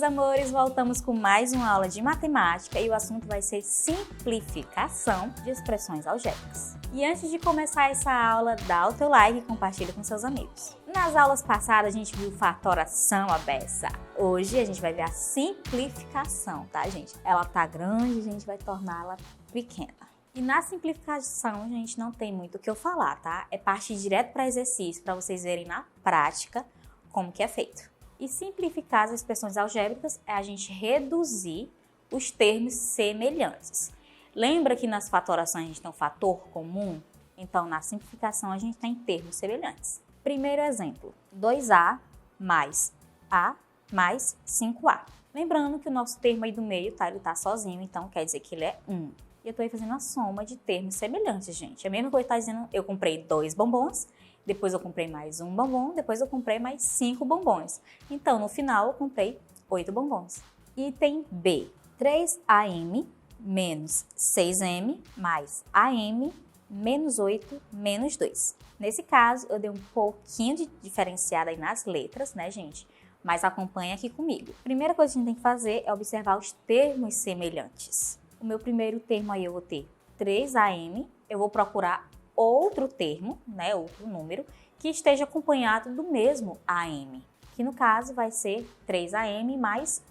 meus amores, voltamos com mais uma aula de matemática e o assunto vai ser simplificação de expressões algébricas. E antes de começar essa aula, dá o teu like e compartilha com seus amigos. Nas aulas passadas a gente viu fatoração à beça. Hoje a gente vai ver a simplificação, tá, gente? Ela tá grande, a gente vai torná-la pequena. E na simplificação a gente não tem muito o que eu falar, tá? É partir direto para exercício, para vocês verem na prática como que é feito. E simplificar as expressões algébricas é a gente reduzir os termos semelhantes. Lembra que nas fatorações a gente tem um fator comum? Então, na simplificação a gente tem termos semelhantes. Primeiro exemplo, 2A mais A mais 5A. Lembrando que o nosso termo aí do meio, tá? Ele tá sozinho, então quer dizer que ele é 1. E eu tô aí fazendo a soma de termos semelhantes, gente. É a mesma coisa que tá dizendo, eu comprei 2 bombons, depois eu comprei mais 1 bombom, depois eu comprei mais 5 bombons. Então, no final, eu comprei 8 bombons. Item B, 3AM menos 6M mais AM menos 8 menos 2. Nesse caso, eu dei um pouquinho de diferenciada aí nas letras, né, gente? Mas acompanha aqui comigo. Primeira coisa que a gente tem que fazer é observar os termos semelhantes. O meu primeiro termo aí eu vou ter 3AM, eu vou procurar outro termo, né, outro número, que esteja acompanhado do mesmo AM, que no caso vai ser 3AM mais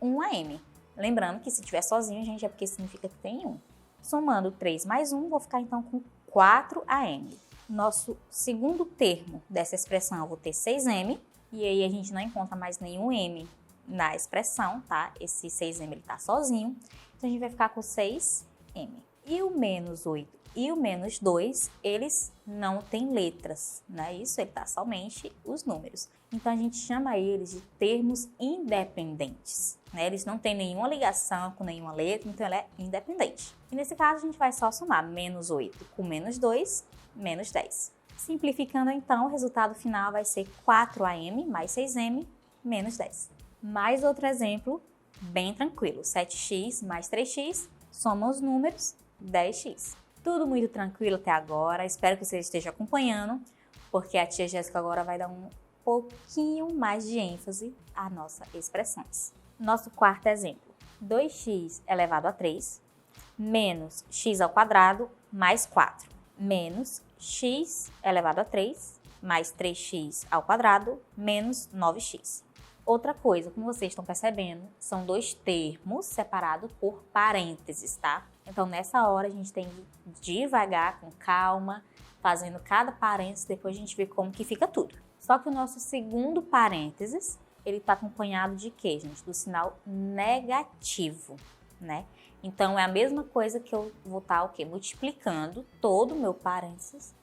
1AM. Lembrando que se estiver sozinho, gente, é porque significa que tem 1. Somando 3 mais 1, vou ficar então com 4AM. Nosso segundo termo dessa expressão eu vou ter 6M, e aí a gente não encontra mais nenhum M na expressão, tá? Esse 6M ele tá sozinho, então a gente vai ficar com 6M. E o menos 8 e o menos 2, eles não têm letras, né? Isso, ele tá somente os números. Então, a gente chama eles de termos independentes, né? Eles não têm nenhuma ligação com nenhuma letra, então ele é independente. E nesse caso, a gente vai só somar menos 8 com menos 2, menos 10. Simplificando, então, o resultado final vai ser 4AM mais 6M menos 10. Mais outro exemplo, bem tranquilo. 7x mais 3x, soma os números, 10x. Tudo muito tranquilo até agora, espero que você esteja acompanhando, porque a tia Jéssica agora vai dar um pouquinho mais de ênfase às nossas expressões. Nosso quarto exemplo, 2x elevado a 3 menos x ao quadrado mais 4, menos x elevado a 3 mais 3x ao quadrado menos 9x. Outra coisa, como vocês estão percebendo, são dois termos separados por parênteses, tá? Então, nessa hora, a gente tem que ir devagar, com calma, fazendo cada parênteses, depois a gente vê como que fica tudo. Só que o nosso segundo parênteses, ele está acompanhado de quê, gente? Do sinal negativo, né? Então, é a mesma coisa que eu vou estar, o quê? Multiplicando todo o meu parênteses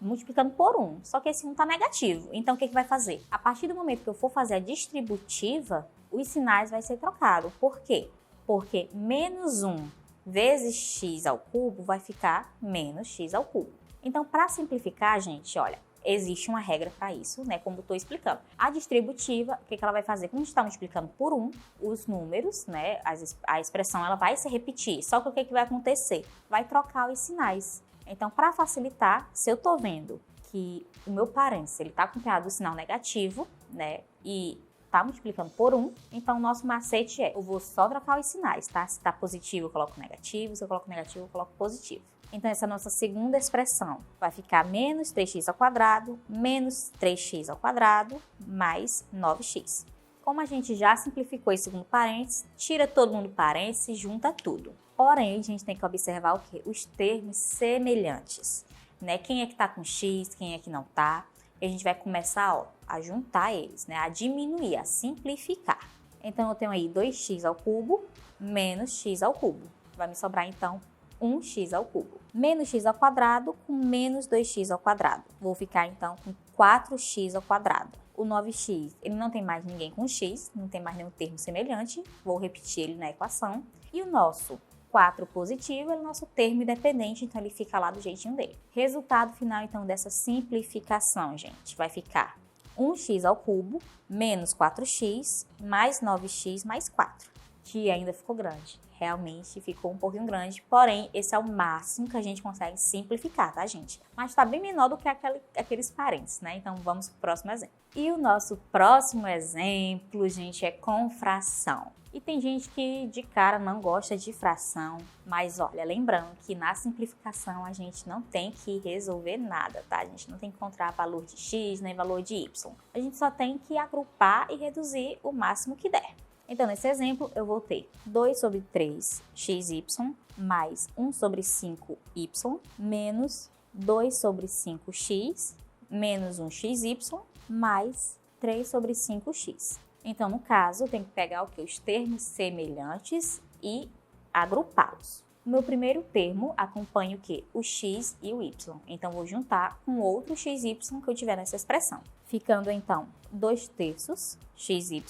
multiplicando por 1, só que esse 1 está negativo. Então, o que vai fazer? A partir do momento que eu for fazer a distributiva, os sinais vai ser trocado. Por quê? Porque menos 1 vezes x ao cubo vai ficar menos x ao cubo. Então, para simplificar, gente, olha, existe uma regra para isso, né? Como eu estou explicando. A distributiva, o que ela vai fazer? Quando a gente está multiplicando por 1, os números, né? A expressão ela vai se repetir. Só que o que vai acontecer? Vai trocar os sinais. Então, para facilitar, se eu estou vendo que o meu parênteses está acompanhado do sinal negativo, né, e está multiplicando por 1, então o nosso macete é, eu vou só trocar os sinais, tá? Se está positivo, eu coloco negativo, se eu coloco negativo, eu coloco positivo. Então, essa é a nossa segunda expressão. Vai ficar menos 3x ao quadrado, menos 3x ao quadrado, mais 9x. Como a gente já simplificou esse segundo parênteses, tira todo mundo do parênteses e junta tudo. Porém, a gente tem que observar o quê? Os termos semelhantes, né? Quem é que tá com x, quem é que não tá. E a gente vai começar, ó, a juntar eles, né? A diminuir, a simplificar. Então, eu tenho aí 2x ao cubo menos x ao cubo. Vai me sobrar, então, 1x ao cubo. Menos x ao quadrado com menos 2x ao quadrado. Vou ficar, então, com 4x ao quadrado. O 9x, ele não tem mais ninguém com x, não tem mais nenhum termo semelhante. Vou repetir ele na equação. E o nosso 4 positivo é o nosso termo independente, então ele fica lá do jeitinho dele. Resultado final, então, dessa simplificação, gente, vai ficar 1x ao cubo menos 4x mais 9x mais 4. Tia, ainda ficou grande. Realmente ficou um pouquinho grande, porém, esse é o máximo que a gente consegue simplificar, tá, gente? Mas tá bem menor do que aqueles parentes, né? Então, vamos pro próximo exemplo. E o nosso próximo exemplo, gente, é com fração. E tem gente que de cara não gosta de fração, mas olha, lembrando que na simplificação a gente não tem que resolver nada, tá? A gente não tem que encontrar valor de x nem valor de y. A gente só tem que agrupar e reduzir o máximo que der. Então, nesse exemplo, eu vou ter 2 sobre 3xy mais 1 sobre 5y menos 2 sobre 5x menos 1xy mais 3 sobre 5x. Então, no caso, eu tenho que pegar o que? Os termos semelhantes e agrupá-los. O meu primeiro termo acompanha o quê? O x e o y. Então, vou juntar com outro xy que eu tiver nessa expressão. Ficando, então, 2/3 xy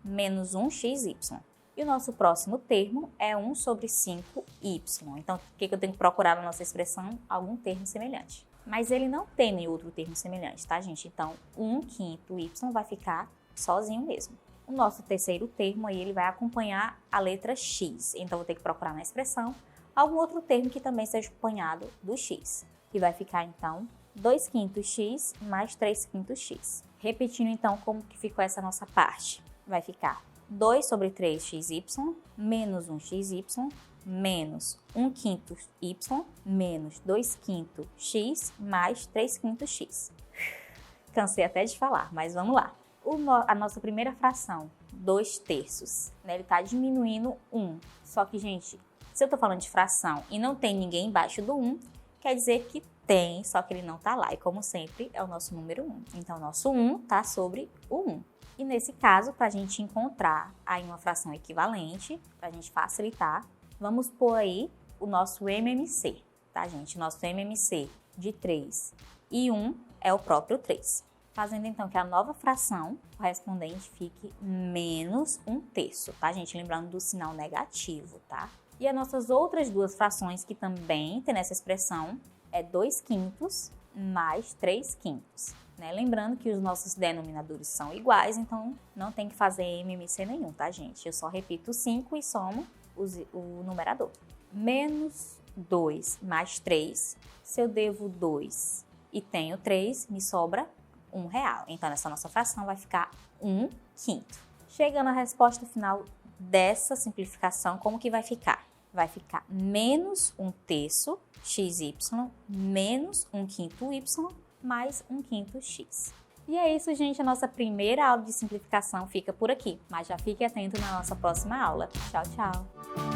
menos 1xy. E o nosso próximo termo é 1 sobre 5y. Então, o que eu tenho que procurar na nossa expressão? Algum termo semelhante. Mas ele não tem nenhum outro termo semelhante, tá, gente? Então, 1/5 y vai ficar sozinho mesmo. O nosso terceiro termo aí, ele vai acompanhar a letra x. Então, vou ter que procurar na expressão algum outro termo que também seja acompanhado do x. E vai ficar, então, 2/5 x mais 3/5 x. Repetindo, então, como que ficou essa nossa parte. Vai ficar 2 sobre 3xy menos 1xy menos 1/5 y menos 2/5 x mais 3/5 x. Cansei até de falar, mas vamos lá. A nossa primeira fração, 2/3, né? Ele está diminuindo 1. Só que, gente, se eu estou falando de fração e não tem ninguém embaixo do 1, quer dizer que tem, só que ele não está lá. E como sempre, é o nosso número 1. Então, o nosso 1 está sobre o 1. E nesse caso, para a gente encontrar aí uma fração equivalente, para a gente facilitar, vamos pôr aí o nosso MMC, tá, gente? O nosso MMC de 3 e 1 é o próprio 3. Fazendo, então, que a nova fração correspondente fique menos 1/3, tá, gente? Lembrando do sinal negativo, tá? E as nossas outras duas frações que também tem nessa expressão é 2/5 mais 3/5. Né? Lembrando que os nossos denominadores são iguais, então não tem que fazer MMC nenhum, tá, gente? Eu só repito 5 e somo o numerador. Menos 2 mais 3, se eu devo 2 e tenho 3, me sobra R$1. Então, essa nossa fração vai ficar 1/5. Chegando à resposta final dessa simplificação, como que vai ficar? Vai ficar menos 1/3 xy menos 1/5 y mais 1/5 x. E é isso, gente. A nossa primeira aula de simplificação fica por aqui. Mas já fique atento na nossa próxima aula. Tchau, tchau!